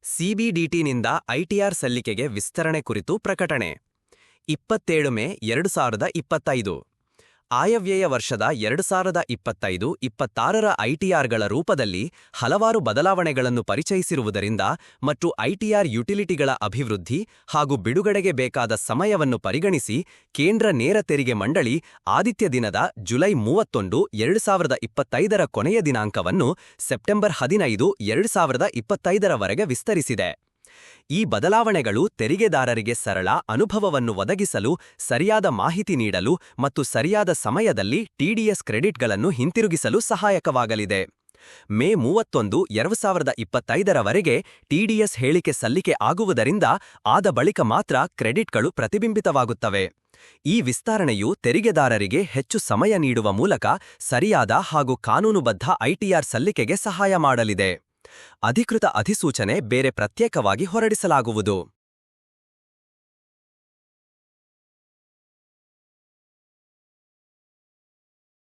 ಸಿಬಿಡಿಟಿನಿಂದ ITR ಸಲ್ಲಿಕೆಗೆ ವಿಸ್ತರಣೆ ಕುರಿತು ಪ್ರಕಟಣೆ 27 ಮೇ 2025 ಆಯವ್ಯಯ ವರ್ಷದ 2025-26ರ ಐಟಿಆರ್ಗಳ ರೂಪದಲ್ಲಿ ಹಲವಾರು ಬದಲಾವಣೆಗಳನ್ನು ಪರಿಚಯಿಸಿರುವುದರಿಂದ ಮತ್ತು ಐಟಿಆರ್ ಯುಟಿಲಿಟಿಗಳ ಅಭಿವೃದ್ಧಿ ಹಾಗೂ ಬಿಡುಗಡೆಗೆ ಬೇಕಾದ ಸಮಯವನ್ನು ಪರಿಗಣಿಸಿ ಕೇಂದ್ರ ನೇರ ತೆರಿಗೆ ಮಂಡಳಿ ಆದಿತ್ಯ ದಿನದ ಜುಲೈ 31, 2025ರ ಕೊನೆಯ ದಿನಾಂಕವನ್ನು ಸೆಪ್ಟೆಂಬರ್ 15, 2025ರವರೆಗೆ ವಿಸ್ತರಿಸಿದೆ. ಈ ಬದಲಾವಣೆಗಳು ತೆರಿಗೆದಾರರಿಗೆ ಸರಳ ಅನುಭವವನ್ನು ಒದಗಿಸಲು, ಸರಿಯಾದ ಮಾಹಿತಿ ನೀಡಲು ಮತ್ತು ಸರಿಯಾದ ಸಮಯದಲ್ಲಿ ಟಿಡಿಎಸ್ ಕ್ರೆಡಿಟ್ಗಳನ್ನು ಹಿಂತಿರುಗಿಸಲು ಸಹಾಯಕವಾಗಲಿದೆ. ಮೇ 31, 2025ರವರೆಗೆ ಟಿಡಿಎಸ್ ಹೇಳಿಕೆ ಸಲ್ಲಿಕೆ ಆಗುವುದರಿಂದ ಆದ ಬಳಿಕ ಮಾತ್ರ ಕ್ರೆಡಿಟ್ಗಳು ಪ್ರತಿಬಿಂಬಿತವಾಗುತ್ತವೆ. ಈ ವಿಸ್ತರಣೆಯು ತೆರಿಗೆದಾರರಿಗೆ ಹೆಚ್ಚು ಸಮಯ ನೀಡುವ ಮೂಲಕ ಸರಿಯಾದ ಹಾಗೂ ಕಾನೂನುಬದ್ಧ ಐಟಿಆರ್ ಸಲ್ಲಿಕೆಗೆ ಸಹಾಯ ಮಾಡಲಿದೆ. ಅಧಿಕೃತ ಅಧಿಸೂಚನೆ ಬೇರೆ ಪ್ರತ್ಯೇಕವಾಗಿ ಹೊರಡಿಸಲಾಗುವುದು.